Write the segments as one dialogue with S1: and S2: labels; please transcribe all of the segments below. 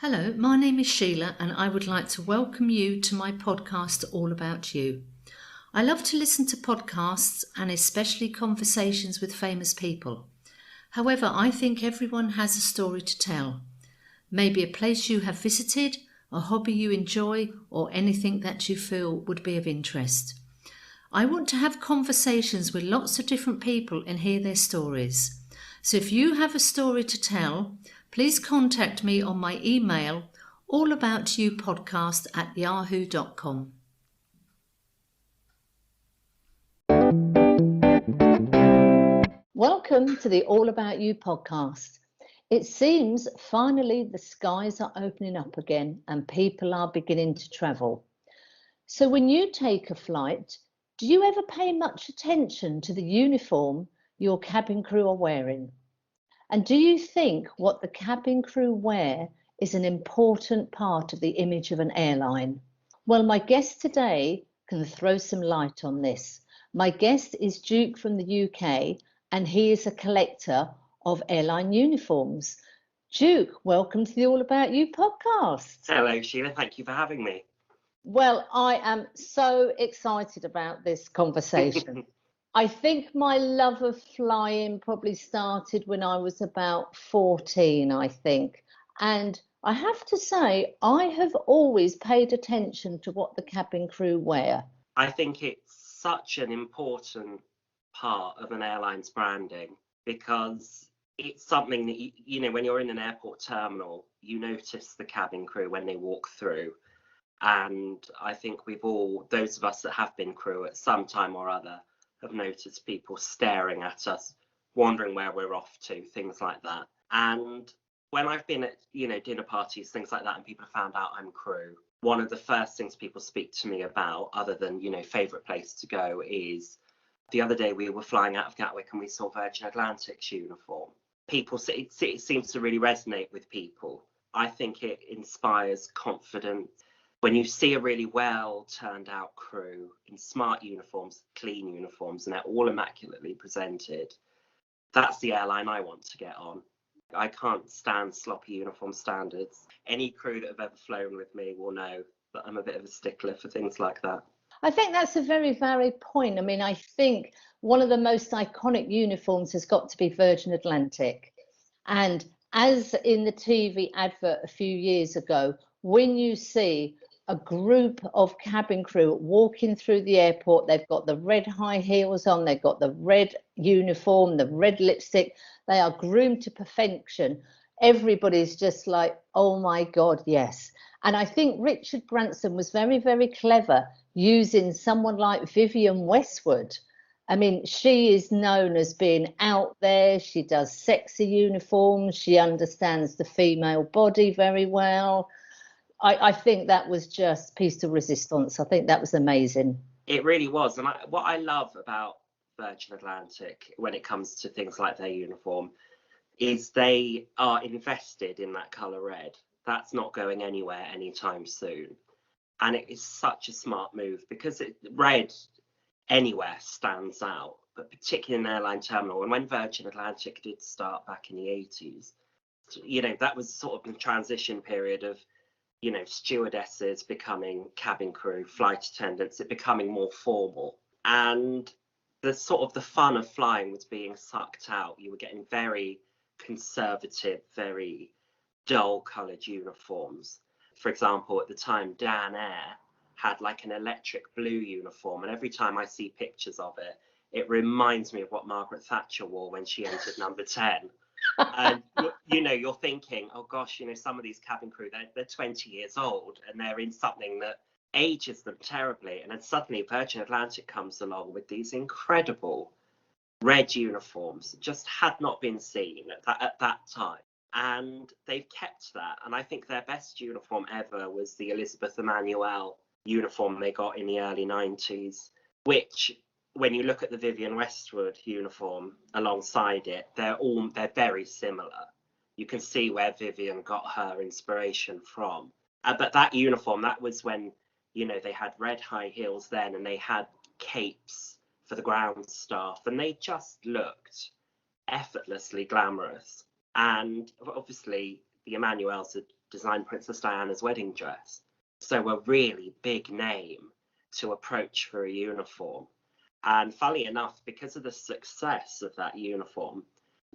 S1: Hello, my name is Sheila and I would like to welcome you to my podcast All About You. I love to listen to podcasts and especially conversations with famous people. However, I think everyone has a story to tell. Maybe a place you have visited, a hobby you enjoy, or anything that you feel would be of interest. I want to have conversations with lots of different people and hear their stories. So if you have a story to tell, please contact me on my email allaboutyoupodcast@yahoo.com. Welcome to the All About You podcast. It seems finally the skies are opening up again and people are beginning to travel. So when you take a flight, do you ever pay much attention to the uniform your cabin crew are wearing? And do you think what the cabin crew wear is an important part of the image of an airline? Well, my guest today can throw some light on this. My guest is Juke from the UK, and he is a collector of airline uniforms. Juke, welcome to the All About You podcast.
S2: Hello, Sheila. Thank you for having me.
S1: Well, I am so excited about this conversation. I think my love of flying probably started when I was about 14, I think. And I have to say, I have always paid attention to what the cabin crew wear.
S2: I think it's such an important part of an airline's branding because it's something that, when you're in an airport terminal, you notice the cabin crew when they walk through. And I think those of us that have been crew at some time or other, have noticed people staring at us, wondering where we're off to, things like that. And when I've been at, dinner parties, things like that, and people have found out I'm crew, one of the first things people speak to me about, other than, favourite place to go, is the other day we were flying out of Gatwick and we saw Virgin Atlantic's uniform. It seems to really resonate with people. I think it inspires confidence. When you see a really well turned out crew in smart uniforms, clean uniforms, and they're all immaculately presented, that's the airline I want to get on. I can't stand sloppy uniform standards. Any crew that have ever flown with me will know that I'm a bit of a stickler for things like that.
S1: I think that's a very valid point. I mean, I think one of the most iconic uniforms has got to be Virgin Atlantic. And as in the TV advert a few years ago, when you see a group of cabin crew walking through the airport, they've got the red high heels on, they've got the red uniform, the red lipstick, they are groomed to perfection. Everybody's just like, oh my God, yes. And I think Richard Branson was very, very clever using someone like Vivienne Westwood. I mean, she is known as being out there. She does sexy uniforms. She understands the female body very well. I think that was just piece de resistance. I think that was amazing.
S2: It really was. And what I love about Virgin Atlantic when it comes to things like their uniform is they are invested in that colour red. That's not going anywhere anytime soon. And it is such a smart move because red anywhere stands out, but particularly in an airline terminal. And when Virgin Atlantic did start back in the 80s, that was sort of the transition period of, stewardesses becoming cabin crew, flight attendants, it becoming more formal. And the fun of flying was being sucked out. You were getting very conservative, very dull coloured uniforms. For example, at the time, Dan Air had like an electric blue uniform. And every time I see pictures of it, it reminds me of what Margaret Thatcher wore when she entered number 10. And you're thinking, oh gosh, some of these cabin crew, they're 20 years old and they're in something that ages them terribly. And then suddenly Virgin Atlantic comes along with these incredible red uniforms that just had not been seen at that time. And they've kept that. And I think their best uniform ever was the Elizabeth Emanuel uniform they got in the early 90s, which, when you look at the Vivienne Westwood uniform alongside it, they're very similar. You can see where Vivienne got her inspiration from. But that uniform, that was when, they had red high heels then, and they had capes for the ground staff, and they just looked effortlessly glamorous. And obviously the Emanuels had designed Princess Diana's wedding dress. So a really big name to approach for a uniform. And funnily enough, because of the success of that uniform,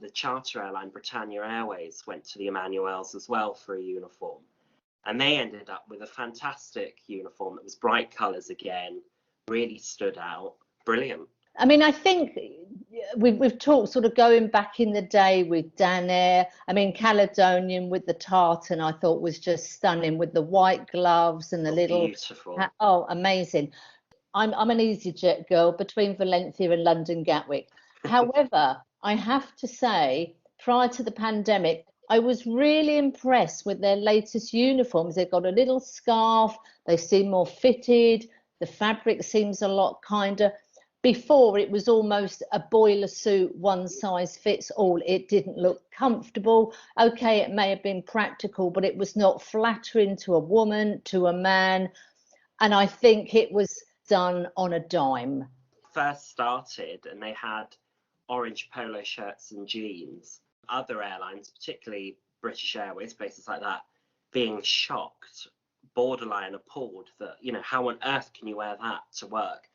S2: the charter airline Britannia Airways went to the Emmanuels as well for a uniform. And they ended up with a fantastic uniform that was bright colours again, really stood out. Brilliant.
S1: I mean, I think we've talked sort of going back in the day with Danair. I mean, Caledonian with the tartan, I thought was just stunning with the white gloves and the little.
S2: Beautiful.
S1: Oh, amazing. I'm an Easyjet girl between Valencia and London Gatwick. However, I have to say, prior to the pandemic, I was really impressed with their latest uniforms. They've got a little scarf, they seem more fitted, the fabric seems a lot kinder. Before, it was almost a boiler suit, one size fits all. It didn't look comfortable. Okay, it may have been practical, but it was not flattering to a woman, to a man. And I think it was done on a dime.
S2: First started and they had orange polo shirts and jeans. Other airlines, particularly British Airways, places like that, being shocked, borderline appalled that, you know, how on earth can you wear that to work?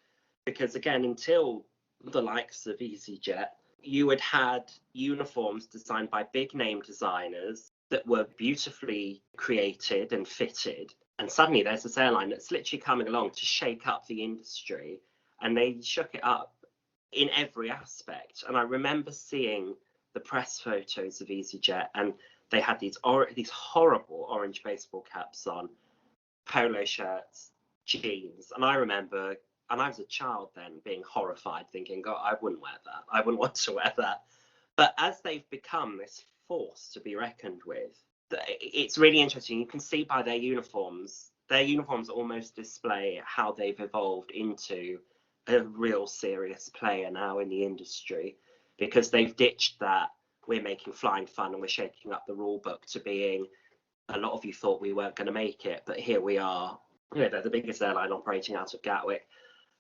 S2: Because again, until the likes of Easyjet, you had had uniforms designed by big name designers that were beautifully created and fitted. And suddenly there's this airline that's literally coming along to shake up the industry, and they shook it up in every aspect. And I remember seeing the press photos of Easyjet, and they had these horrible orange baseball caps on, polo shirts, jeans. And I remember, and I was a child then, being horrified, thinking, God, I wouldn't wear that. I wouldn't want to wear that. But as they've become this force to be reckoned with, it's really interesting. You can see by their uniforms almost display how they've evolved into a real serious player now in the industry, because they've ditched that we're making flying fun and we're shaking up the rule book to being, a lot of you thought we weren't going to make it, but here we are. You know, they're the biggest airline operating out of Gatwick.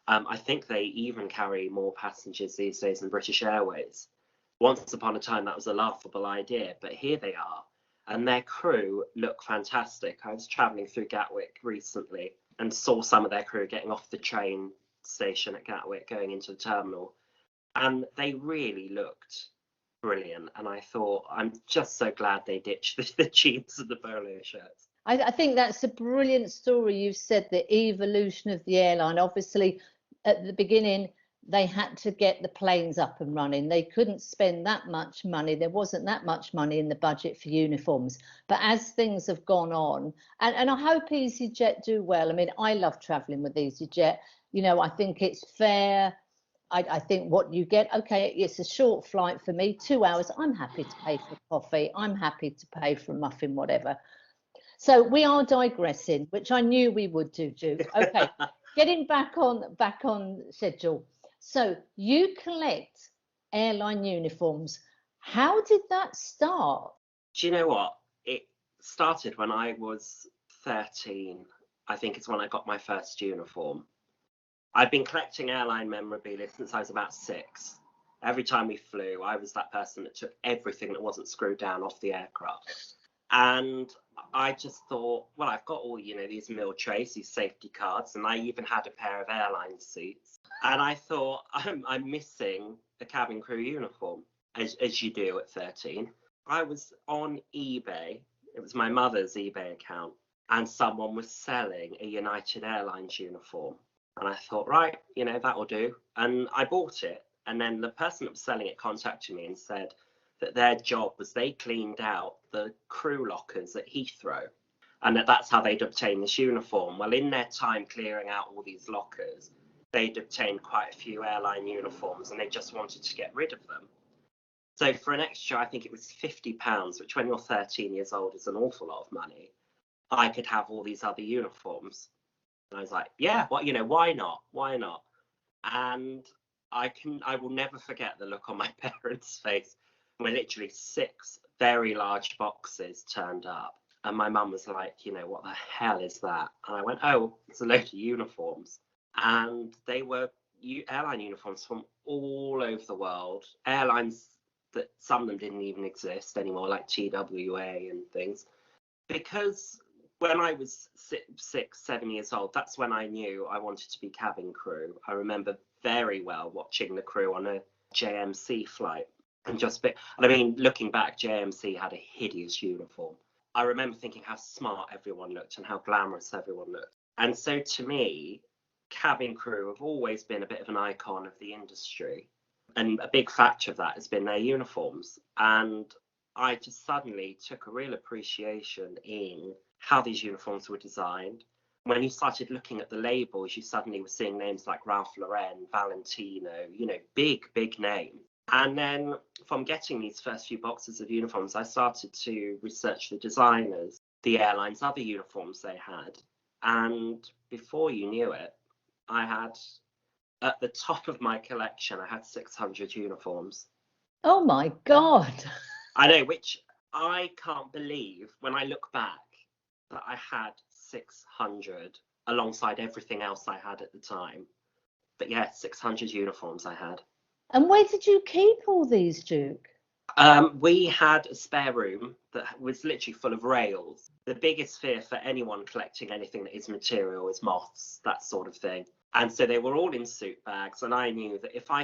S2: I think they even carry more passengers these days than British Airways. Once upon a time, that was a laughable idea, but here they are. And their crew look fantastic. I was travelling through Gatwick recently and saw some of their crew getting off the train station at Gatwick, going into the terminal. And they really looked brilliant. And I thought, I'm just so glad they ditched the jeans and the polo shirts.
S1: I think that's a brilliant story. You've said the evolution of the airline. Obviously, at the beginning, they had to get the planes up and running. They couldn't spend that much money. There wasn't that much money in the budget for uniforms. But as things have gone on, and I hope Easyjet do well. I mean, I love traveling with Easyjet. You know, I think it's fair. I think what you get, okay, it's a short flight for me, 2 hours. I'm happy to pay for coffee. I'm happy to pay for a muffin, whatever. So we are digressing, which I knew we would do, Juke. Okay, getting back on schedule. So you collect airline uniforms. How did that start?
S2: Do you know what? It started when I was 13. I think it's when I got my first uniform. I've been collecting airline memorabilia since I was about 6. Every time we flew, I was that person that took everything that wasn't screwed down off the aircraft. And I just thought, well, I've got all, you know, these meal trays, these safety cards, and I even had a pair of airline suits. And I thought, I'm missing a cabin crew uniform, as you do at 13. I was on eBay. It was my mother's eBay account, and someone was selling a United Airlines uniform. And I thought, right, you know, that'll do. And I bought it. And then the person that was selling it contacted me and said that their job was they cleaned out the crew lockers at Heathrow, and that's how they'd obtained this uniform. Well, in their time clearing out all these lockers, they'd obtained quite a few airline uniforms, and they just wanted to get rid of them. So for an extra, I think it was £50, which when you're 13 years old is an awful lot of money, I could have all these other uniforms. And I was like, yeah, what, you know, why not? Why not? And I will never forget the look on my parents' face when literally 6 very large boxes turned up. And my mum was like, you know, what the hell is that? And I went, oh, it's a load of uniforms. And they were airline uniforms from all over the world. Airlines that some of them didn't even exist anymore, like TWA and things. because when I was 6, 7 years old, that's when I knew I wanted to be cabin crew. I remember very well watching the crew on a JMC flight. And I mean, looking back, JMC had a hideous uniform. I remember thinking how smart everyone looked and how glamorous everyone looked. And so to me, cabin crew have always been a bit of an icon of the industry. And a big factor of that has been their uniforms. And I just suddenly took a real appreciation in how these uniforms were designed. When you started looking at the labels, you suddenly were seeing names like Ralph Lauren, Valentino, big, big names. And then from getting these first few boxes of uniforms, I started to research the designers, the airlines, other uniforms they had. And before you knew it, I had, at the top of my collection, I had 600 uniforms.
S1: Oh my God.
S2: I know, which I can't believe when I look back that I had 600 alongside everything else I had at the time. But yeah, 600 uniforms I had.
S1: And where did you keep all these, Juke?
S2: We had a spare room that was literally full of rails. The biggest fear for anyone collecting anything that is material is moths, that sort of thing. And so they were all in suit bags, and I knew that if I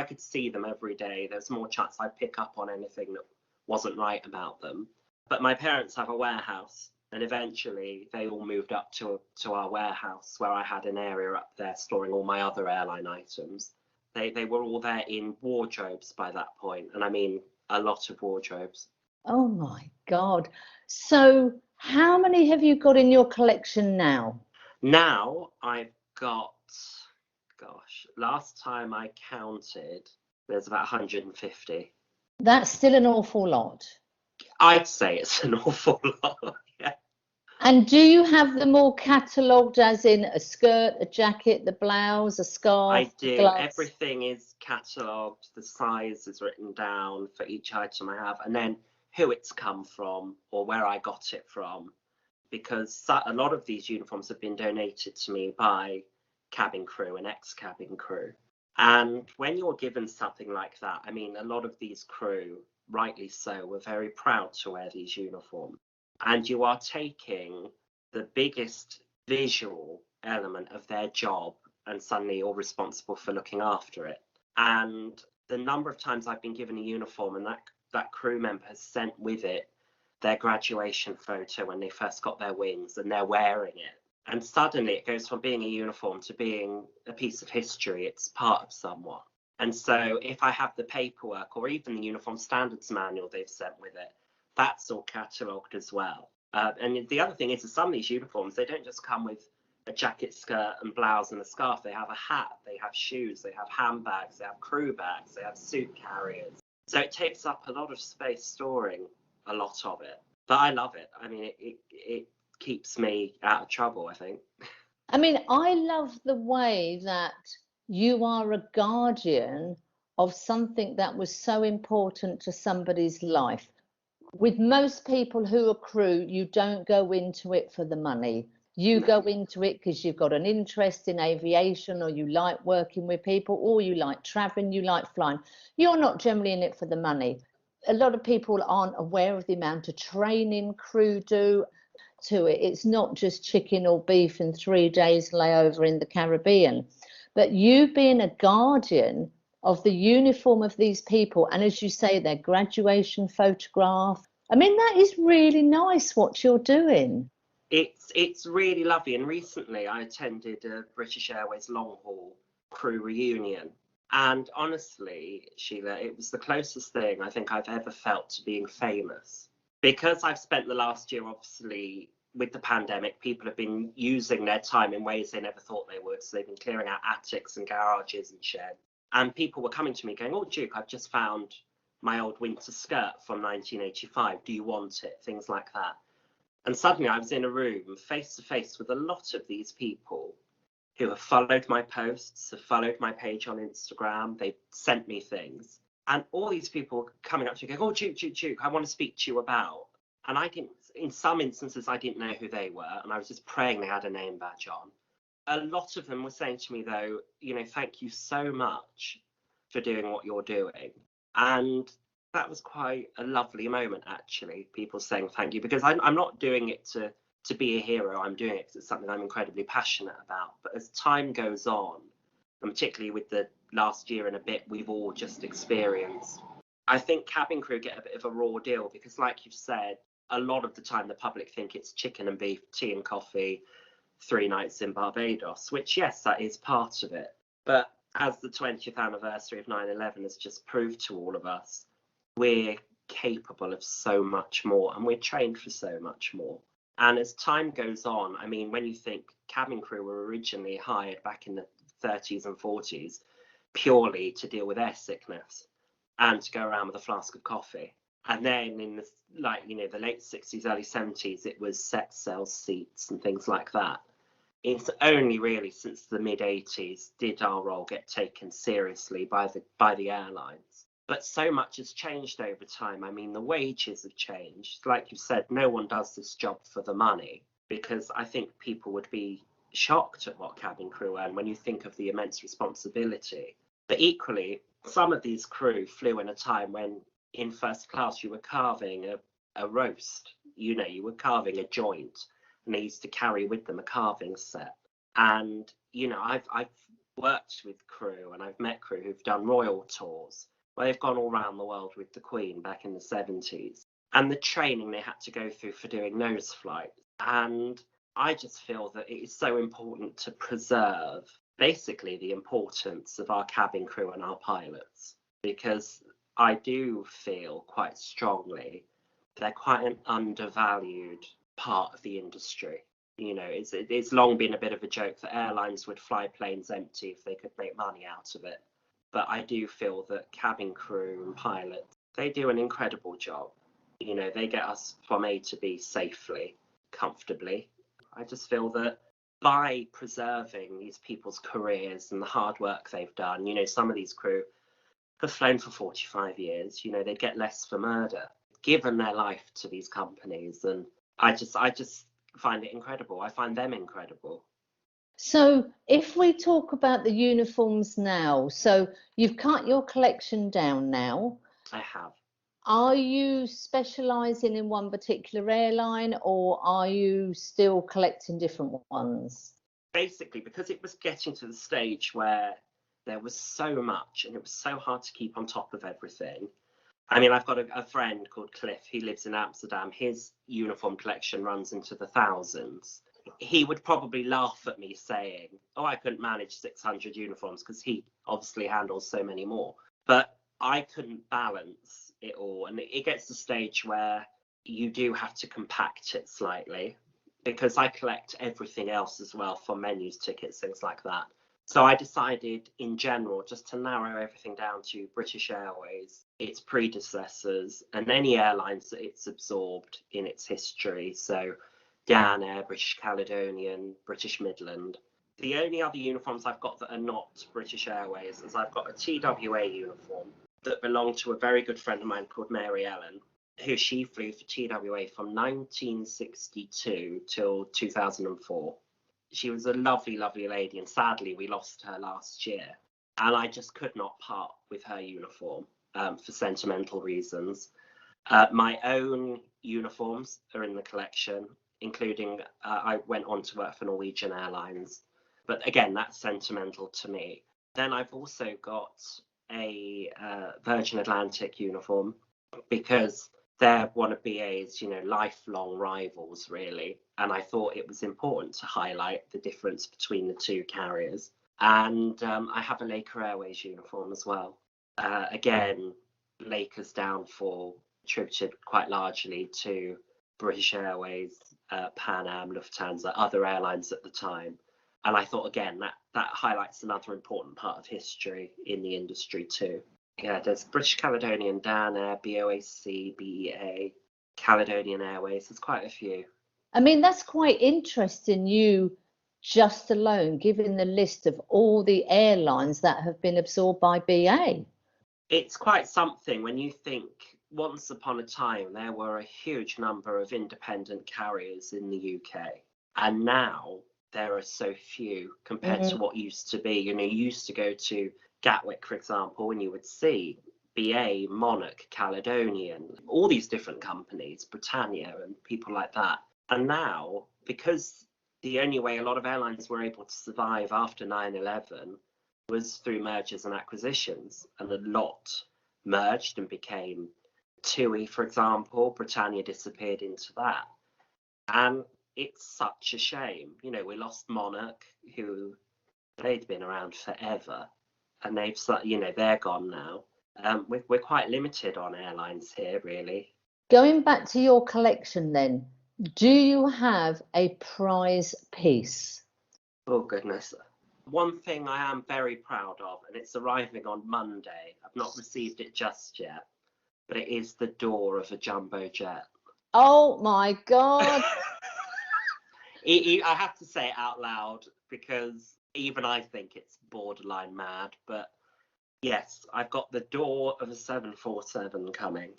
S2: could see them every day, there's more chance I'd pick up on anything that wasn't right about them. But my parents have a warehouse, and eventually they all moved up to our warehouse where I had an area up there storing all my other airline items. They were all there in wardrobes by that point, and I mean a lot of wardrobes.
S1: Oh my God. So how many have you got in your collection now?
S2: Now I've got, last time I counted, there's about 150.
S1: That's still an awful lot.
S2: I'd say it's an awful lot, yeah.
S1: And do you have them all catalogued, as in a skirt, a jacket, the blouse, a scarf,
S2: I do.
S1: gloves?
S2: Everything is catalogued, the size is written down for each item I have, and then who it's come from or where I got it from. Because a lot of these uniforms have been donated to me by cabin crew and ex-cabin crew. And when you're given something like that, I mean, a lot of these crew, rightly so, were very proud to wear these uniforms. And you are taking the biggest visual element of their job, and suddenly you're responsible for looking after it. And the number of times I've been given a uniform and that crew member has sent with it their graduation photo when they first got their wings, and they're wearing it. And suddenly it goes from being a uniform to being a piece of history. It's part of someone. And so if I have the paperwork or even the uniform standards manual they've sent with it, that's all catalogued as well. And the other thing is that some of these uniforms, they don't just come with a jacket, skirt and blouse and a scarf. They have a hat, they have shoes, they have handbags, they have crew bags, they have suit carriers. So it takes up a lot of space storing a lot of it. But I love it. I mean, it keeps me out of trouble, I think.
S1: I mean, I love the way that you are a guardian of something that was so important to somebody's life. With most people who accrue, you don't go into it for the money. You go into it because you've got an interest in aviation, or you like working with people, or you like traveling, you like flying. You're not generally in it for the money. A lot of people aren't aware of the amount of training crew do to it. It's not just chicken or beef and 3 days layover in the Caribbean. But you being a guardian of the uniform of these people, and as you say, their graduation photograph, I mean, that is really nice what you're doing.
S2: It's really lovely. And recently I attended a British Airways long haul crew reunion. And honestly, Sheila, it was the closest thing I think I've ever felt to being famous. Because I've spent the last year, obviously, with the pandemic, people have been using their time in ways they never thought they would. So they've been clearing out attics and garages and sheds. And people were coming to me going, "Oh, Duke, I've just found my old winter skirt from 1985. Do you want it?" Things like that. And suddenly I was in a room face to face with a lot of these people who have followed my posts, have followed my page on Instagram. They've sent me things. And all these people coming up to me going, "Oh, Duke, I want to speak to you about." And I didn't, in some instances, I didn't know who they were. And I was just praying they had a name badge on. A lot of them were saying to me, though, "Thank you so much for doing what you're doing." And That was quite a lovely moment, actually. People saying thank you, because I'm not doing it to be a hero. I'm doing it because it's something I'm incredibly passionate about. But as time goes on, and particularly with the last year and a bit we've all just experienced, I think cabin crew get a bit of a raw deal because, like you've said, a lot of the time the public think it's chicken and beef, tea and coffee, 3 nights in Barbados, which, yes, that is part of it. But as the 20th anniversary of 9/11 has just proved to all of us, we're capable of so much more and we're trained for so much more. And as time goes on, I mean, when you think cabin crew were originally hired back in the 30s and 40s purely to deal with air sickness and to go around with a flask of coffee. And then in the, the late 60s, early 70s, it was set sails, seats and things like that. It's only really since the mid 80s did our role get taken seriously by the airlines. But so much has changed over time. I mean, the wages have changed. Like you said, no one does this job for the money, because I think people would be shocked at what cabin crew earn when you think of the immense responsibility. But equally, some of these crew flew in a time when in first class you were carving a roast, you were carving a joint, and they used to carry with them a carving set. And I've worked with crew and I've met crew who've done royal tours where they've gone all around the world with the Queen back in the 70s, and the training they had to go through for doing nose flights. And I just feel that it is so important to preserve basically the importance of our cabin crew and our pilots, because I do feel quite strongly they're quite an undervalued part of the industry. It's long been a bit of a joke that airlines would fly planes empty if they could make money out of it. But I do feel that cabin crew and pilots, they do an incredible job. They get us from A to B safely, comfortably. I just feel that by preserving these people's careers and the hard work they've done, some of these crew have flown for 45 years, they'd get less for murder, given their life to these companies. And I just find it incredible. I find them incredible.
S1: So if we talk about the uniforms now, so you've cut your collection down now.
S2: I have.
S1: Are you specialising in one particular airline, or are you still collecting different ones?
S2: Basically, because it was getting to the stage where there was so much and it was so hard to keep on top of everything. I mean, I've got a friend called Cliff. He lives in Amsterdam. His uniform collection runs into the thousands. He would probably laugh at me saying, oh, I couldn't manage 600 uniforms, because he obviously handles so many more. But I couldn't balance it all. And it gets to the stage where you do have to compact it slightly, because I collect everything else as well, for menus, tickets, things like that. So I decided in general just to narrow everything down to British Airways, its predecessors, and any airlines that it's absorbed in its history. So Dan Air, British Caledonian, British Midland. The only other uniforms I've got that are not British Airways is I've got a TWA uniform that belonged to a very good friend of mine called Mary Ellen, who she flew for TWA from 1962 till 2004. She was a lovely, lovely lady, and sadly we lost her last year. And I just could not part with her uniform for sentimental reasons. My own uniforms are in the collection, including I went on to work for Norwegian Airlines. But again, that's sentimental to me. Then I've also got a Virgin Atlantic uniform, because they're one of BA's, lifelong rivals, really. And I thought it was important to highlight the difference between the two carriers. And I have a Laker Airways uniform as well. Again, Laker's downfall attributed quite largely to British Airways, Pan Am, Lufthansa, other airlines at the time. And I thought, again, that highlights another important part of history in the industry too. Yeah, there's British Caledonian, Dan Air, BOAC, BEA, Caledonian Airways. There's quite a few.
S1: I mean, that's quite interesting, you just alone giving the list of all the airlines that have been absorbed by BA.
S2: It's quite something when you think once upon a time there were a huge number of independent carriers in the UK, and now there are so few compared to what used to be. You used to go to Gatwick, for example, and you would see BA, Monarch, Caledonian, all these different companies, Britannia and people like that. And now, because the only way a lot of airlines were able to survive after 9/11 was through mergers and acquisitions, and a lot merged and became TUI, for example. Britannia disappeared into that. And it's such a shame. You know, we lost Monarch, who they'd been around forever, and they're gone now. We're quite limited on airlines here, really.
S1: Going back to your collection then, do you have a prize piece?
S2: Oh, goodness. One thing I am very proud of, and it's arriving on Monday. I've not received it just yet, but it is the door of a jumbo jet.
S1: Oh my God.
S2: I have to say it out loud because even I think it's borderline mad. But yes, I've got the door of a 747 coming.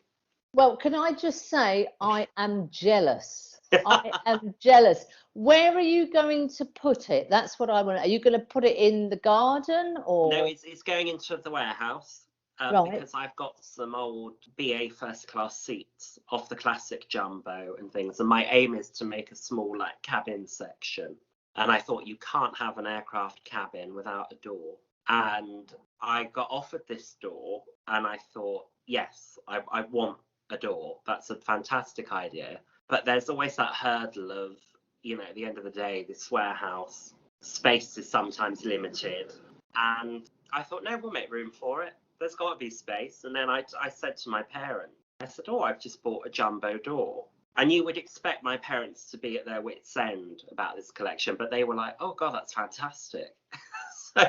S1: Well, can I just say I am jealous. I am jealous. Where are you going to put it? That's what I want. Are you going to put it in the garden or?
S2: No, it's going into the warehouse.
S1: Right.
S2: Because I've got some old BA first class seats off the classic jumbo and things, and my aim is to make a small like cabin section. And I thought you can't have an aircraft cabin without a door. And I got offered this door, and I thought, yes, I want a door. That's a fantastic idea. But there's always that hurdle of, you know, at the end of the day, this warehouse space is sometimes limited. And I thought, no, we'll make room for it. There's got to be space. And then I said to my parents, I said, oh, I've just bought a jumbo door. And you would expect my parents to be at their wits' end about this collection, but they were like, oh, God, that's fantastic. So.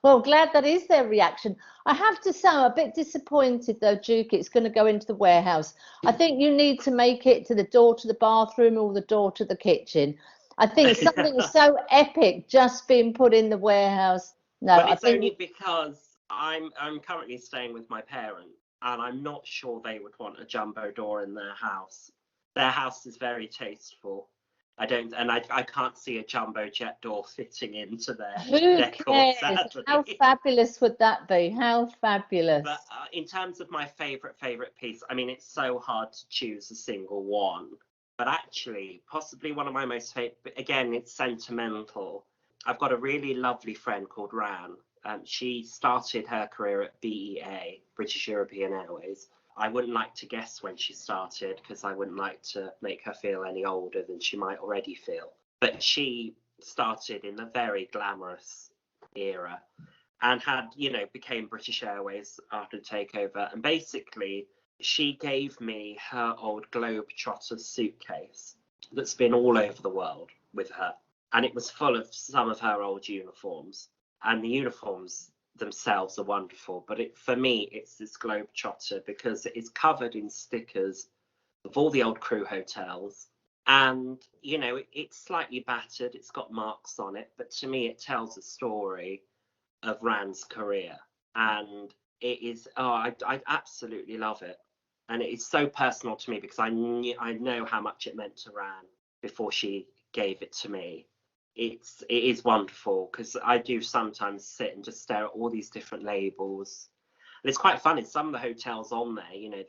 S1: Well, glad that is their reaction. I have to say, I'm a bit disappointed, though, Juke, it's going to go into the warehouse. I think you need to make it to the door to the bathroom or the door to the kitchen. I think something so epic just being put in the warehouse. No,
S2: but it's only because I'm currently staying with my parents, and I'm not sure they would want a jumbo door in their house. Their house is very tasteful. I can't see a jumbo jet door fitting into their decor, sadly.
S1: How fabulous would that be? How fabulous.
S2: But in terms of my favorite piece, I mean, it's so hard to choose a single one. But actually, possibly one of my most favorite, again, it's sentimental. I've got a really lovely friend called Ran. She started her career at BEA, British European Airways. I wouldn't like to guess when she started because I wouldn't like to make her feel any older than she might already feel. But she started in a very glamorous era and became British Airways after the takeover. And basically, she gave me her old Globetrotter suitcase that's been all over the world with her. And it was full of some of her old uniforms. And the uniforms themselves are wonderful, but for me it's this Globetrotter because it is covered in stickers of all the old crew hotels, and it's slightly battered, it's got marks on it, but to me it tells a story of Ran's career, and it is I absolutely love it, and it is so personal to me because I know how much it meant to Ran before she gave it to me. It is wonderful because I do sometimes sit and just stare at all these different labels. And it's quite funny. Some of the hotels on there,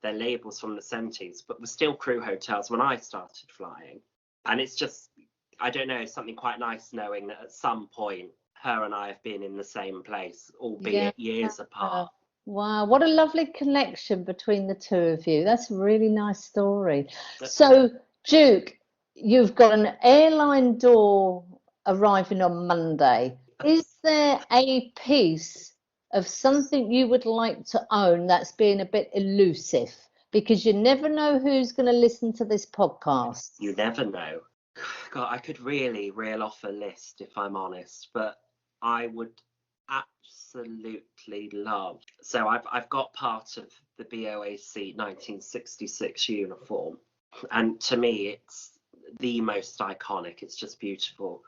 S2: they're labels from the 70s, but were still crew hotels when I started flying. And it's just, I don't know, something quite nice knowing that at some point her and I have been in the same place, albeit years apart.
S1: Wow, what a lovely connection between the two of you. That's a really nice story. So, Juke, you've got an airline door arriving on Monday. Is there a piece of something you would like to own that's being a bit elusive? Because you never know who's going to listen to this podcast.
S2: You never know. God, I could really reel off a list if I'm honest, but I would absolutely love. So I've got part of the BOAC 1966 uniform, and to me it's the most iconic. It's just beautiful,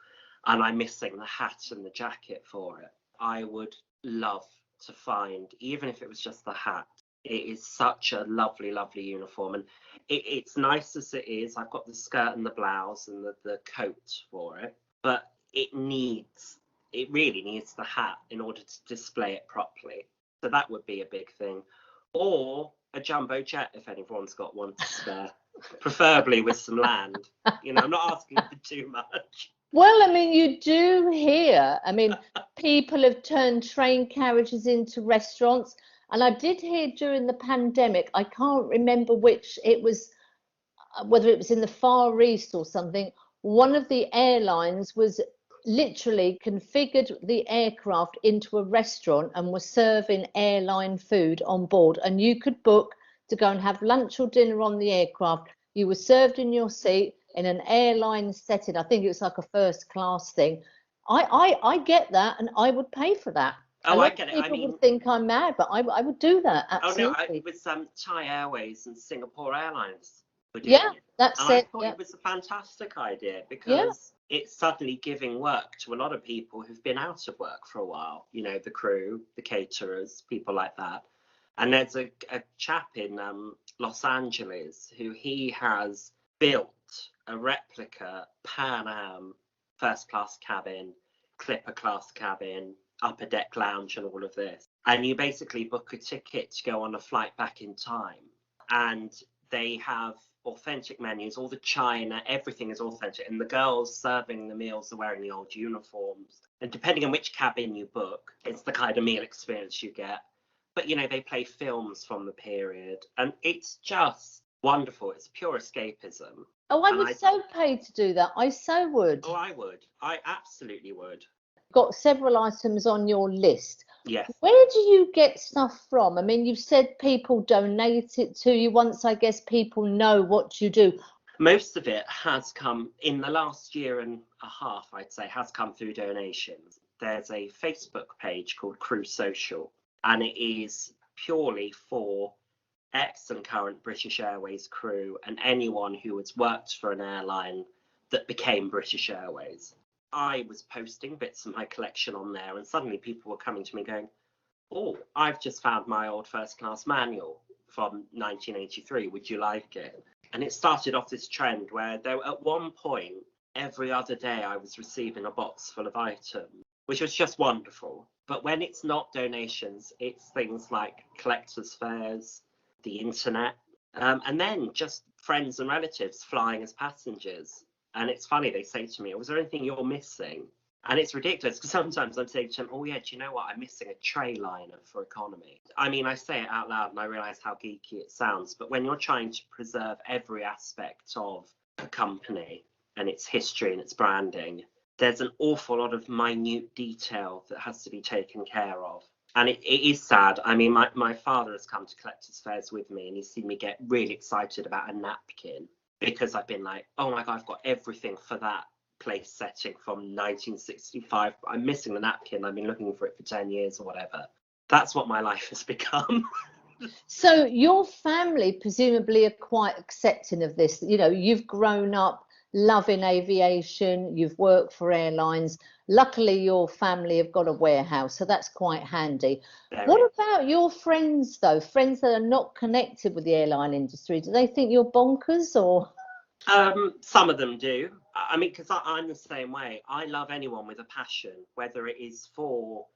S2: and I'm missing the hat and the jacket for it. I would love to find, even if it was just the hat. It is such a lovely uniform, and it's nice as it is. I've got the skirt and the blouse and the coat for it, but it really needs the hat in order to display it properly. So that would be a big thing. Or a jumbo jet if anyone's got one to spare, preferably with some land. You know, I'm not asking for too much.
S1: Well, I mean, you do hear, I mean, people have turned train carriages into restaurants. And I did hear during the pandemic, I can't remember which it was, whether it was in the Far East or something, one of the airlines was literally configured the aircraft into a restaurant and was serving airline food on board. And you could book to go and have lunch or dinner on the aircraft. You were served in your seat in an airline setting. I think it was like a first class thing. I get that, and I would pay for that.
S2: Oh, I get it.
S1: People would think I'm mad, but I would do that, absolutely.
S2: Oh no, with Thai Airways and Singapore Airlines were doing
S1: Yeah,
S2: it.
S1: that's
S2: And I
S1: it.
S2: thought
S1: Yeah.
S2: it was a fantastic idea
S1: Yeah.
S2: because it's suddenly giving work to a lot of people who've been out of work for a while. You know, the crew, the caterers, people like that. And there's a chap in Los Angeles who he has built a replica Pan Am first class cabin, Clipper class cabin, upper deck lounge and all of this. And you basically book a ticket to go on a flight back in time. And they have authentic menus, all the china, everything is authentic. And the girls serving the meals are wearing the old uniforms. And depending on which cabin you book, it's the kind of meal experience you get. But, you know, they play films from the period. And it's just wonderful. It's pure escapism.
S1: Oh, I would so pay to do that. I so would.
S2: Oh, I would. I absolutely would.
S1: Got several items on your list.
S2: Yes.
S1: Where do you get stuff from? I mean, you've said people donate it to you. Once I guess people know what you do.
S2: Most of it has come in the last year and a half, I'd say, has come through donations. There's a Facebook page called Crew Social, and it is purely for ex and current British Airways crew and anyone who has worked for an airline that became British Airways. I was posting bits of my collection on there, and suddenly people were coming to me going, oh, I've just found my old first class manual from 1983. Would you like it? And it started off this trend where there, at one point, every other day I was receiving a box full of items, which was just wonderful. But when it's not donations, it's things like collectors' fairs, the internet, and then just friends and relatives flying as passengers. And it's funny, they say to me, was there anything you're missing? And it's ridiculous because sometimes I'm saying to them, oh yeah, do you know what? I'm missing a tray liner for economy. I mean, I say it out loud and I realise how geeky it sounds, but when you're trying to preserve every aspect of a company and its history and its branding, there's an awful lot of minute detail that has to be taken care of. And it is sad. I mean, my father has come to collectors' fairs with me and he's seen me get really excited about a napkin because I've been like, oh my God, I've got everything for that place setting from 1965. I'm missing the napkin. I've been looking for it for 10 years or whatever. That's what my life has become.
S1: So your family presumably are quite accepting of this. You know, you've grown up loving aviation, you've worked for airlines. Luckily, your family have got a warehouse, so that's quite handy. What about your friends, though? Friends that are not connected with the airline industry, do they think you're bonkers or?
S2: Some of them do. I mean, because I'm the same way. I love anyone with a passion, whether it is for,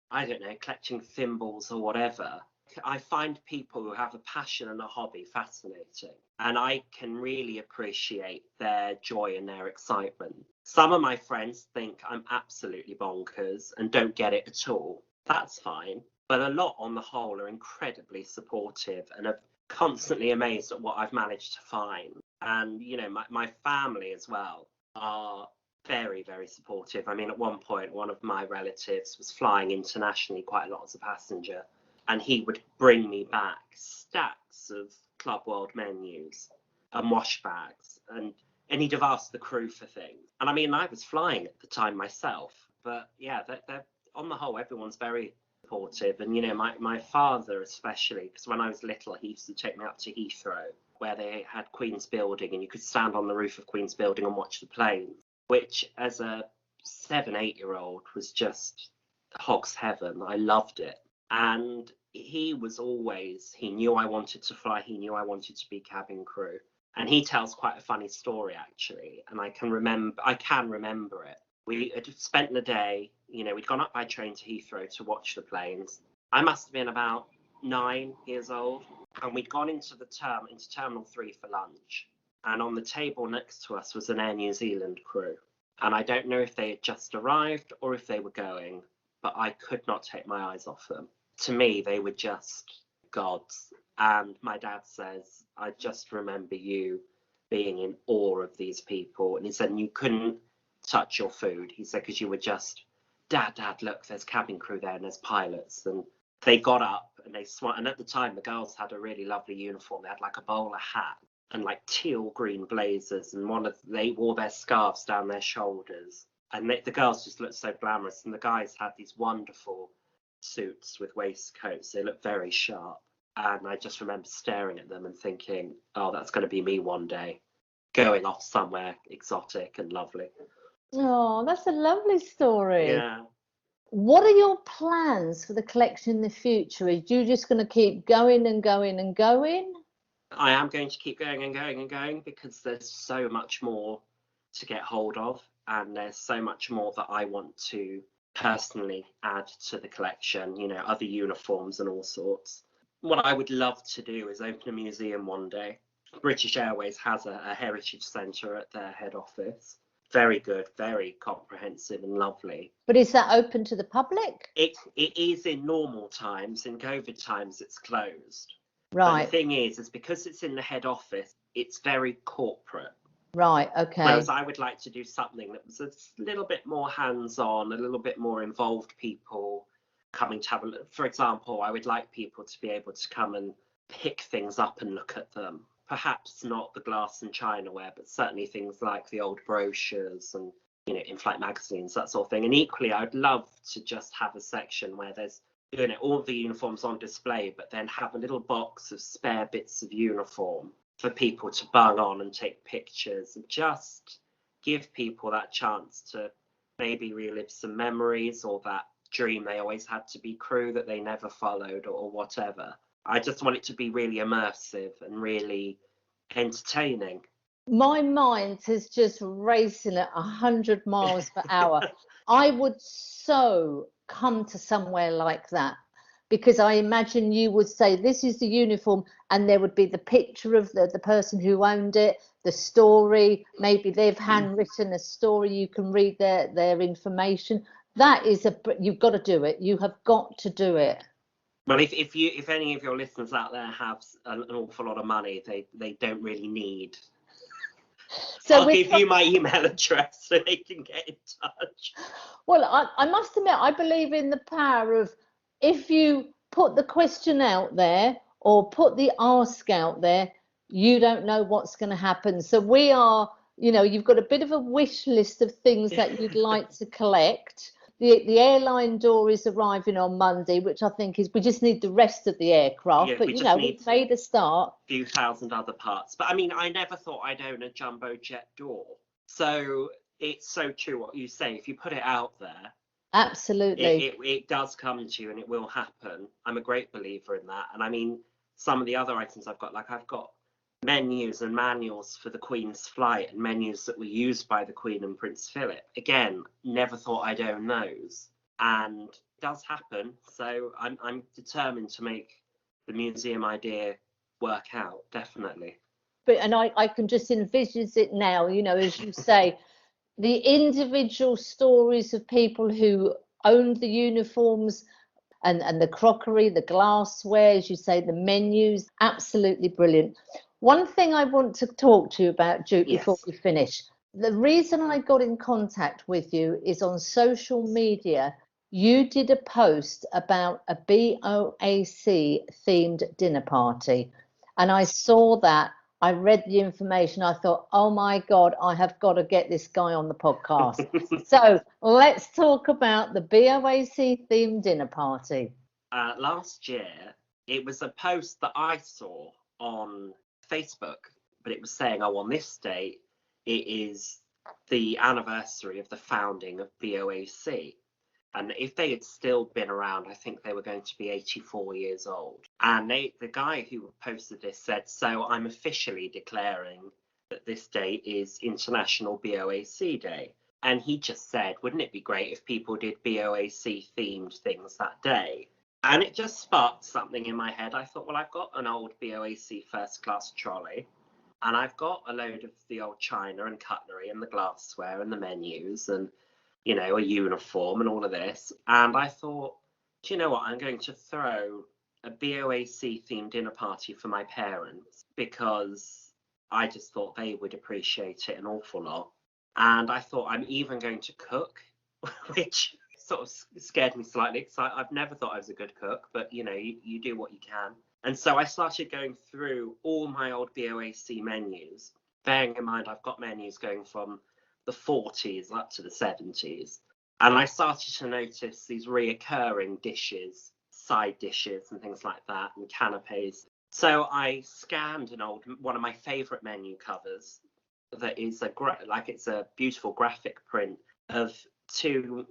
S2: I don't know, collecting thimbles or whatever. I find people who have a passion and a hobby fascinating, and I can really appreciate their joy and their excitement. Some of my friends think I'm absolutely bonkers and don't get it at all. That's fine. But a lot on the whole are incredibly supportive and are constantly amazed at what I've managed to find. And, you know, my family as well are very, very supportive. I mean, at one point, one of my relatives was flying internationally quite a lot as a passenger, and he would bring me back stacks of Club World menus and wash bags, and he'd have asked the crew for things. And I mean, I was flying at the time myself, but yeah, they're on the whole, everyone's very supportive. And, you know, my father especially, because when I was little, he used to take me up to Heathrow, where they had Queen's Building, and you could stand on the roof of Queen's Building and watch the planes, which as a 7-8-year-old was just hog's heaven. I loved it. And he knew I wanted to fly, he knew I wanted to be cabin crew. And he tells quite a funny story, actually, and I can remember it. We had spent the day, you know, we'd gone up by train to Heathrow to watch the planes. I must have been about 9 years old, and we'd gone into Terminal 3 for lunch. And on the table next to us was an Air New Zealand crew. And I don't know if they had just arrived or if they were going, but I could not take my eyes off them. To me, they were just gods. And my dad says, I just remember you being in awe of these people. And he said, you couldn't touch your food. He said, because you were just, Dad, look, there's cabin crew there and there's pilots. And they got up and they swung. And at the time, the girls had a really lovely uniform. They had like a bowler hat and like teal green blazers. And they wore their scarves down their shoulders. And the girls just looked so glamorous. And the guys had these wonderful suits with waistcoats. They looked very sharp. And I just remember staring at them and thinking, oh, that's going to be me one day, going off somewhere exotic and lovely.
S1: Oh, that's a lovely story.
S2: Yeah.
S1: What are your plans for the collection in the future? Are you just going to keep going and going and going?
S2: I am going to keep going and going and going because there's so much more to get hold of. And there's so much more that I want to personally add to the collection, you know, other uniforms and all sorts. What I would love to do is open a museum one day. British Airways has a heritage centre at their head office. Very good, very comprehensive and lovely.
S1: But is that open to the public?
S2: It is in normal times. In COVID times, it's closed.
S1: Right.
S2: But the thing is because it's in the head office, it's very corporate.
S1: Right, okay.
S2: Whereas I would like to do something that was a little bit more hands-on, a little bit more involved people coming to have a look. For example, I would like people to be able to come and pick things up and look at them. Perhaps not the glass and chinaware, but certainly things like the old brochures and, you know, in-flight magazines, that sort of thing. And equally, I'd love to just have a section where there's, you know, all the uniforms on display, but then have a little box of spare bits of uniform for people to bung on and take pictures and just give people that chance to maybe relive some memories or that dream they always had to be crew that they never followed or whatever. I just want it to be really immersive and really entertaining.
S1: My mind is just racing at 100 miles per hour. I would so come to somewhere like that, because I imagine you would say, this is the uniform, and there would be the picture of the person who owned it, the story, maybe they've handwritten a story, you can read their information. That is you've got to do it. You have got to do it.
S2: Well, if any of your listeners out there have an awful lot of money, they don't really need. So I'll give you my email address so they can get in touch.
S1: Well, I must admit, I believe in the power of, if you put the question out there or put the ask out there, you don't know what's going to happen. So we are, you know, you've got a bit of a wish list of things that you'd like to collect. The airline door is arriving on Monday, which I think is, we just need the rest of the aircraft.
S2: Yeah,
S1: but, you know, we've made a start.
S2: A few thousand other parts. But I mean, I never thought I'd own a jumbo jet door. So it's so true what you say. If you put it out there,
S1: absolutely,
S2: it does come to you and it will happen. I'm a great believer in that. And I mean, some of the other items I've got menus and manuals for the Queen's flight and menus that were used by the Queen and Prince Philip. Again, never thought I'd own those, and it does happen. So I'm determined to make the museum idea work out, definitely.
S1: And I can just envisage it now, you know, as you say, the individual stories of people who owned the uniforms and the crockery, the glassware, as you say, the menus, absolutely brilliant. One thing I want to talk to you about, Juke, before we finish. The reason I got in contact with you is on social media. You did a post about a BOAC themed dinner party. And I saw that. I read the information. I thought, oh my God, I have got to get this guy on the podcast. So let's talk about the BOAC themed dinner party.
S2: Last year, it was a post that I saw on Facebook, but it was saying, oh, on this date, it is the anniversary of the founding of BOAC. And if they had still been around, I think they were going to be 84 years old. And the guy who posted this said, so I'm officially declaring that this day is International BOAC Day. And he just said, wouldn't it be great if people did BOAC themed things that day? And it just sparked something in my head. I thought, well, I've got an old BOAC first class trolley, and I've got a load of the old china and cutlery and the glassware and the menus and, you know, a uniform and all of this. And I thought, do you know what? I'm going to throw a BOAC themed dinner party for my parents, because I just thought they would appreciate it an awful lot. And I thought I'm even going to cook, which sort of scared me slightly, because I've never thought I was a good cook, but you know, you do what you can. And so I started going through all my old BOAC menus, bearing in mind I've got menus going from the 40s up to the 70s. And I started to notice these reoccurring dishes, side dishes and things like that, and canapes. So I scanned one of my favourite menu covers that is it's a beautiful graphic print of two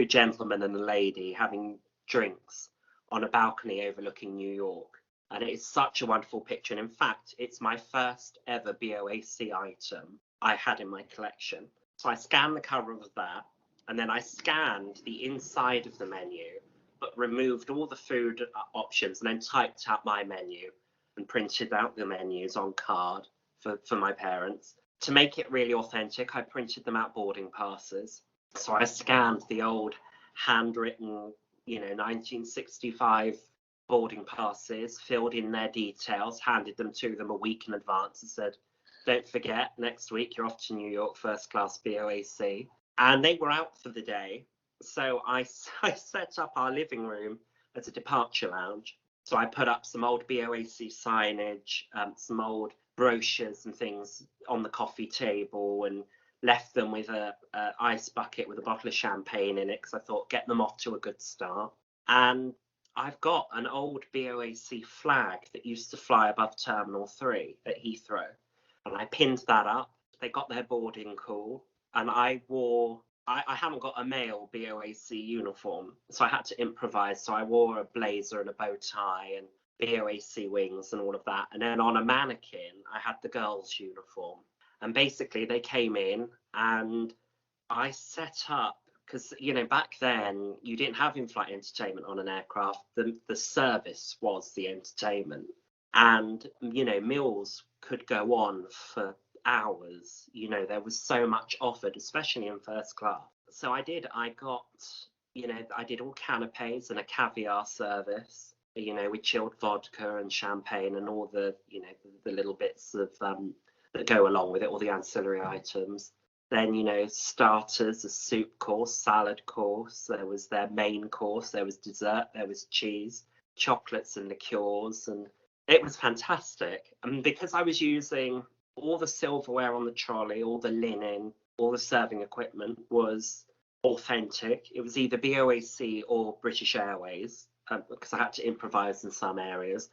S2: gentlemen and a lady having drinks on a balcony overlooking New York. And it is such a wonderful picture. And in fact, it's my first ever BOAC item I had in my collection. So I scanned the cover of that, and then I scanned the inside of the menu, but removed all the food options, and then typed out my menu and printed out the menus on card for my parents. To make it really authentic, I printed them out boarding passes. So I scanned the old handwritten, 1965 boarding passes, filled in their details, handed them to them a week in advance and said, don't forget, next week you're off to New York, first class BOAC. And they were out for the day. So I set up our living room as a departure lounge. So I put up some old BOAC signage, some old brochures and things on the coffee table, and left them with a ice bucket with a bottle of champagne in it, because I thought, get them off to a good start. And I've got an old BOAC flag that used to fly above Terminal 3 at Heathrow, and I pinned that up. They got their boarding call, and I haven't got a male BOAC uniform, so I had to improvise. So I wore a blazer and a bow tie and BOAC wings and all of that. And then on a mannequin, I had the girls' uniform. And basically they came in and I set up, because, back then you didn't have in-flight entertainment on an aircraft. The service was the entertainment. And, meals could go on for hours. There was so much offered, especially in first class. So I did all canapes and a caviar service, with chilled vodka and champagne and all the little bits of that go along with it, all the ancillary items. Then, starters, a soup course, salad course. There was their main course. There was dessert. There was cheese, chocolates and liqueurs. And it was fantastic. And because I was using all the silverware on the trolley, all the linen, all the serving equipment was authentic. It was either BOAC or British Airways, because I had to improvise in some areas.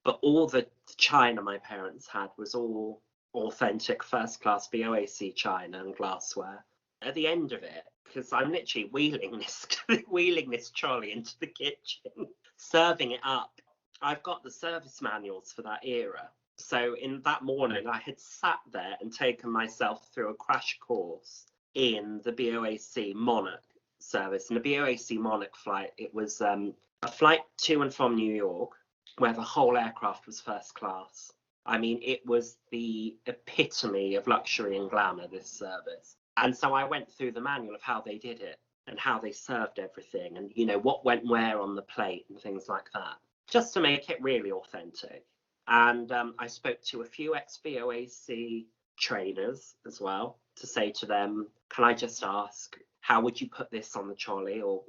S2: But all the china my parents had was all authentic first class BOAC china and glassware. At the end of it, because I'm literally wheeling this trolley into the kitchen, serving it up, I've got the service manuals for that era. So in that morning, I had sat there and taken myself through a crash course in the BOAC Monarch service. And the BOAC Monarch flight, it was a flight to and from New York, where the whole aircraft was first class. I mean, it was the epitome of luxury and glamour, this service. And so I went through the manual of how they did it and how they served everything and, what went where on the plate and things like that, just to make it really authentic. And I spoke to a few ex-BOAC trainers as well to say to them, can I just ask, how would you put this on the trolley? Or,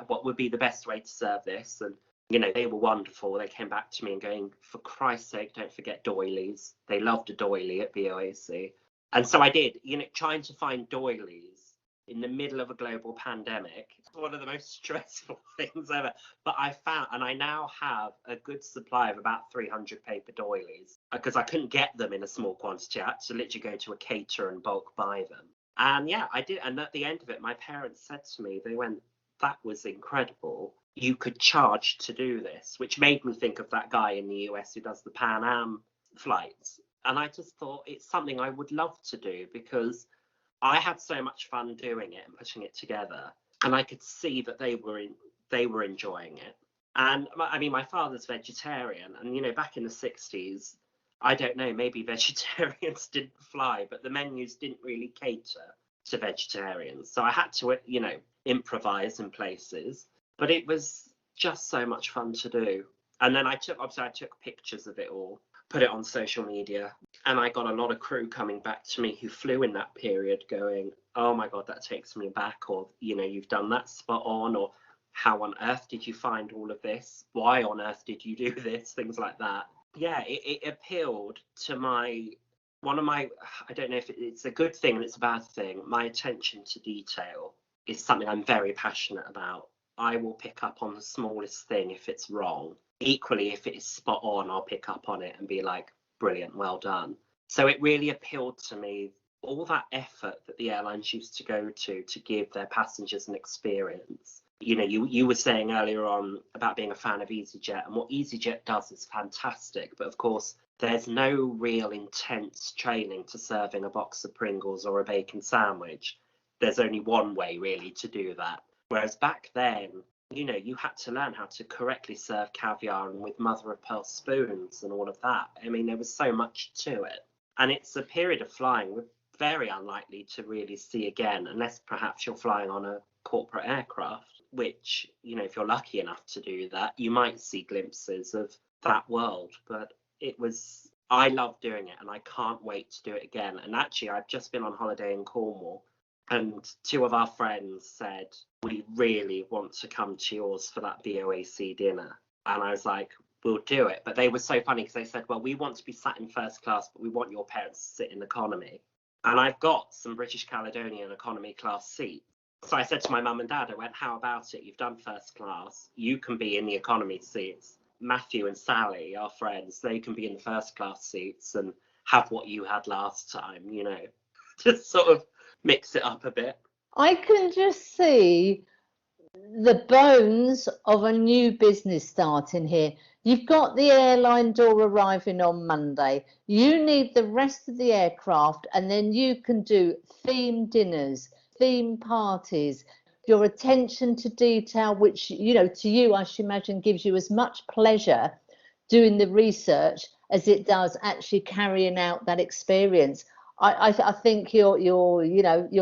S2: what would be the best way to serve this? And they were wonderful. They came back to me and going, for Christ's sake, don't forget doilies. They loved a doily at BOAC. And so I did, trying to find doilies in the middle of a global pandemic, one of the most stressful things ever. But I now have a good supply of about 300 paper doilies, because I couldn't get them in a small quantity. I had to literally go to a caterer and bulk buy them. And yeah, I did. And at the end of it, my parents said to me, they went, that was incredible. You could charge to do this, which made me think of that guy in the US who does the Pan Am flights. And I just thought it's something I would love to do, because I had so much fun doing it and putting it together. And I could see that they were enjoying it. And I mean, my father's vegetarian, and you know, back in the 60s, I don't know, maybe vegetarians didn't fly, but the menus didn't really cater to vegetarians. So I had to, you know, improvise in places, but it was just so much fun to do. And then I took pictures of it all, put it on social media, and I got a lot of crew coming back to me who flew in that period going, oh my God, that takes me back, or, you know, you've done that spot on, or how on earth did you find all of this? Why on earth did you do this? Things like that. Yeah, it appealed to one of my, I don't know if it's a good thing and it's a bad thing. My attention to detail is something I'm very passionate about. I will pick up on the smallest thing if it's wrong. Equally, if it is spot on, I'll pick up on it and be like, brilliant, well done. So it really appealed to me, all that effort that the airlines used to go to give their passengers an experience. You know, you were saying earlier on about being a fan of Easyjet, and what Easyjet does is fantastic. But of course, there's no real intense training to serving a box of Pringles or a bacon sandwich. There's only one way really to do that. Whereas back then, you know, you had to learn how to correctly serve caviar and with mother of pearl spoons and all of that. I mean, there was so much to it. And it's a period of flying we're very unlikely to really see again, unless perhaps you're flying on a corporate aircraft, which, you know, if you're lucky enough to do that, you might see glimpses of that world. But I love doing it and I can't wait to do it again. And actually, I've just been on holiday in Cornwall, and two of our friends said, we really want to come to yours for that BOAC dinner. And I was like, we'll do it. But they were so funny because they said, well, we want to be sat in first class, but we want your parents to sit in economy. And I've got some British Caledonian economy class seats. So I said to my mum and dad, I went, how about it? You've done first class. You can be in the economy seats. Matthew and Sally, our friends, they can be in the first class seats and have what you had last time, you know, just sort of mix it up a bit.
S1: I can just see the bones of a new business starting here. You've got the airline door arriving on Monday. You need the rest of the aircraft, and then you can do themed dinners, theme parties, your attention to detail, which, you know, to you, I should imagine, gives you as much pleasure doing the research as it does actually carrying out that experience. I think you're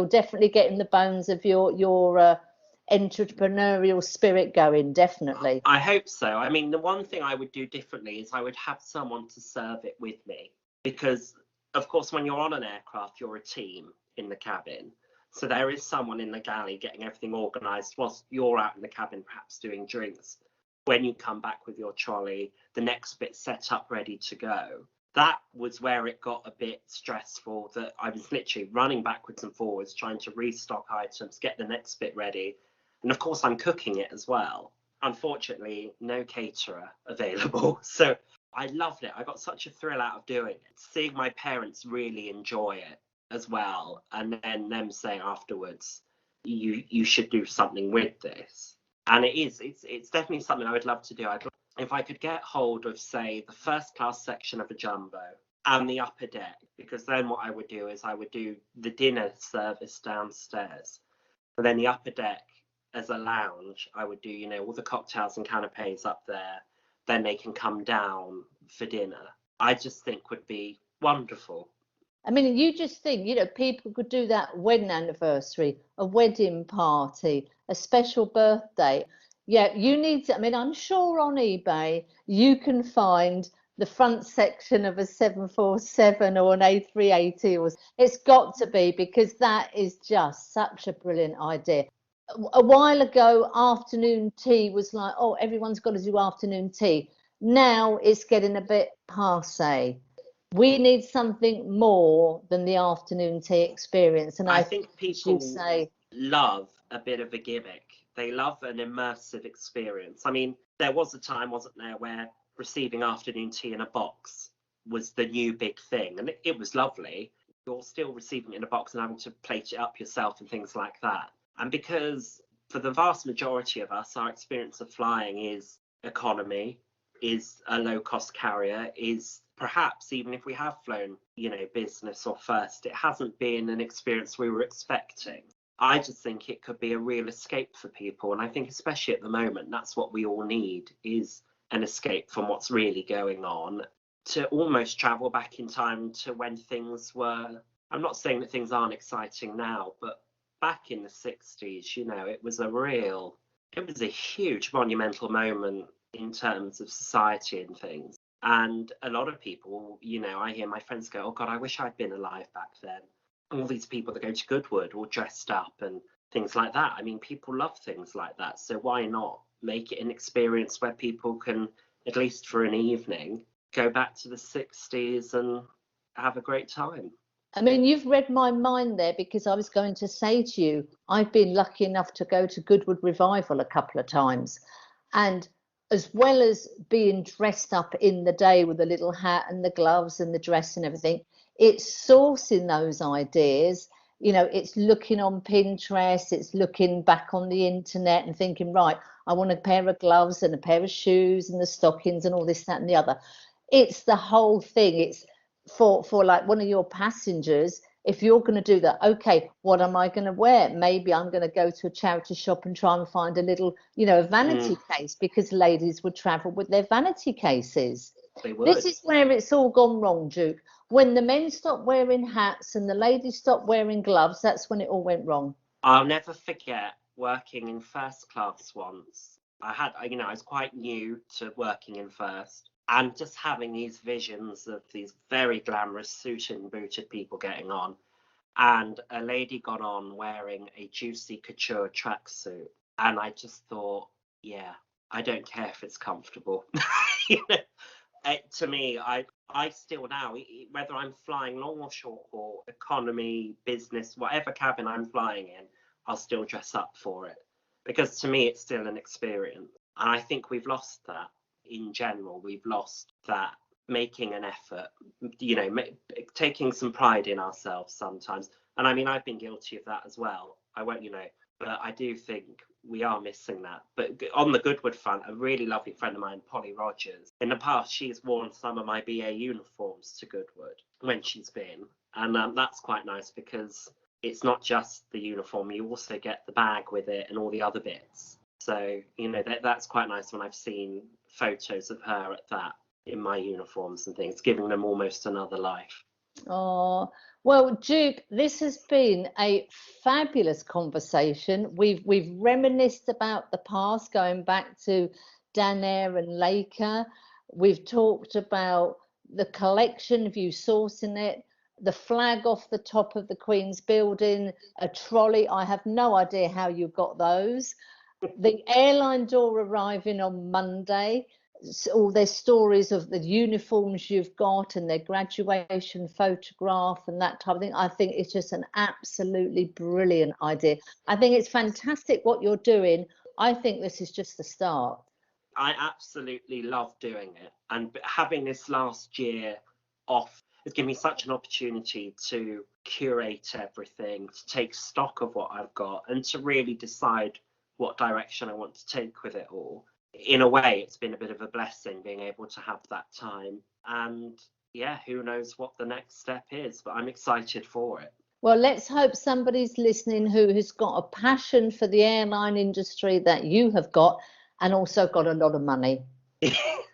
S1: definitely getting the bones of your entrepreneurial spirit going, definitely.
S2: I hope so. I mean, the one thing I would do differently is I would have someone to serve it with me, because of course when you're on an aircraft you're a team in the cabin, so there is someone in the galley getting everything organized whilst you're out in the cabin perhaps doing drinks. When you come back with your trolley, the next bit set up ready to go. That was where it got a bit stressful, that I was literally running backwards and forwards trying to restock items, get the next bit ready. And of course, I'm cooking it as well. Unfortunately, no caterer available. So I loved it. I got such a thrill out of doing it. Seeing my parents really enjoy it as well. And then them saying afterwards, you should do something with this. And it's definitely something I would love to do. If I could get hold of, say, the first class section of a jumbo and the upper deck, because then what I would do is I would do the dinner service downstairs. And then the upper deck as a lounge, I would do, you know, all the cocktails and canapes up there. Then they can come down for dinner. I just think would be wonderful.
S1: I mean, you just think, you know, people could do that wedding anniversary, a wedding party, a special birthday. Yeah, you need to, I mean, I'm sure on eBay you can find the front section of a 747 or an A380, or it's got to be, because that is just such a brilliant idea. A while ago, afternoon tea was like, oh, everyone's got to do afternoon tea. Now it's getting a bit passé. We need something more than the afternoon tea experience. And
S2: I think people
S1: say,
S2: love a bit of a gimmick. They love an immersive experience. I mean, there was a time, wasn't there, where receiving afternoon tea in a box was the new big thing. And it was lovely. You're still receiving it in a box and having to plate it up yourself and things like that. And because for the vast majority of us, our experience of flying is economy, is a low-cost carrier, is perhaps even if we have flown, you know, business or first, it hasn't been an experience we were expecting. I just think it could be a real escape for people. And I think especially at the moment, that's what we all need, is an escape from what's really going on, to almost travel back in time to when things were, I'm not saying that things aren't exciting now, but back in the 60s, it was a huge monumental moment in terms of society and things. And a lot of people, I hear my friends go, oh God, I wish I'd been alive back then. All these people that go to Goodwood all dressed up and things like that. I mean, people love things like that. So why not make it an experience where people can, at least for an evening, go back to the 60s and have a great time.
S1: I mean, you've read my mind there, because I was going to say to you, I've been lucky enough to go to Goodwood Revival a couple of times. And as well as being dressed up in the day with the little hat and the gloves and the dress and everything, it's sourcing those ideas. It's looking on Pinterest, it's looking back on the internet and thinking, right, I want a pair of gloves and a pair of shoes and the stockings and all this, that and the other. It's the whole thing. It's for like one of your passengers, if you're going to do that, okay, what am I going to wear? Maybe I'm going to go to a charity shop and try and find a little, a vanity case, because ladies would travel with their vanity cases.
S2: They would.
S1: This is where it's all gone wrong, Juke. When the men stopped wearing hats and the ladies stopped wearing gloves, that's when it all went wrong.
S2: I'll never forget working in first class once. I was quite new to working in first, and just having these visions of these very glamorous suited and booted people getting on. And a lady got on wearing a Juicy Couture tracksuit. And I just thought, yeah, I don't care if it's comfortable. To me, I still now, whether I'm flying long or short haul, economy, business, whatever cabin I'm flying in, I'll still dress up for it. Because to me, it's still an experience. And I think we've lost that. In general, we've lost that making an effort, taking some pride in ourselves sometimes. And I mean, I've been guilty of that as well. I won't, but I do think we are missing that. But on the Goodwood front, a really lovely friend of mine, Polly Rogers, in the past, she's worn some of my BA uniforms to Goodwood when she's been. And that's quite nice, because it's not just the uniform, you also get the bag with it and all the other bits. So, that's quite nice when I've seen photos of her at that in my uniforms and things, giving them almost another life.
S1: Oh, well, Juke, this has been a fabulous conversation. We've reminisced about the past, going back to Danair and Laker. We've talked about the collection of you sourcing it, the flag off the top of the Queen's building, a trolley. I have no idea how you got those. The airline door arriving on Monday, all their stories of the uniforms you've got and their graduation photograph and that type of thing. I think it's just an absolutely brilliant idea. I think it's fantastic what you're doing. I think this is just the start.
S2: I absolutely love doing it. And having this last year off has given me such an opportunity to curate everything, to take stock of what I've got, and to really decide what direction I want to take with it all. In a way, it's been a bit of a blessing being able to have that time. And yeah, who knows what the next step is, but I'm excited for it.
S1: Well, let's hope somebody's listening who has got a passion for the airline industry that you have got, and also got a lot of money.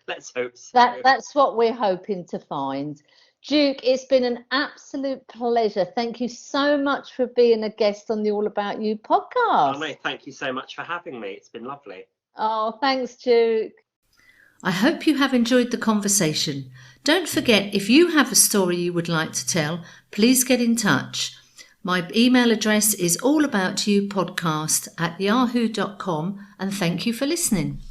S2: Let's hope so.
S1: That's what we're hoping to find. Juke, it's been an absolute pleasure. Thank you so much for being a guest on the All About You podcast.
S2: Oh, no, thank you so much for having me. It's been lovely.
S1: Oh, thanks, Juke.
S3: I hope you have enjoyed the conversation. Don't forget, if you have a story you would like to tell, please get in touch. My email address is allaboutyoupodcast@yahoo.com, and thank you for listening.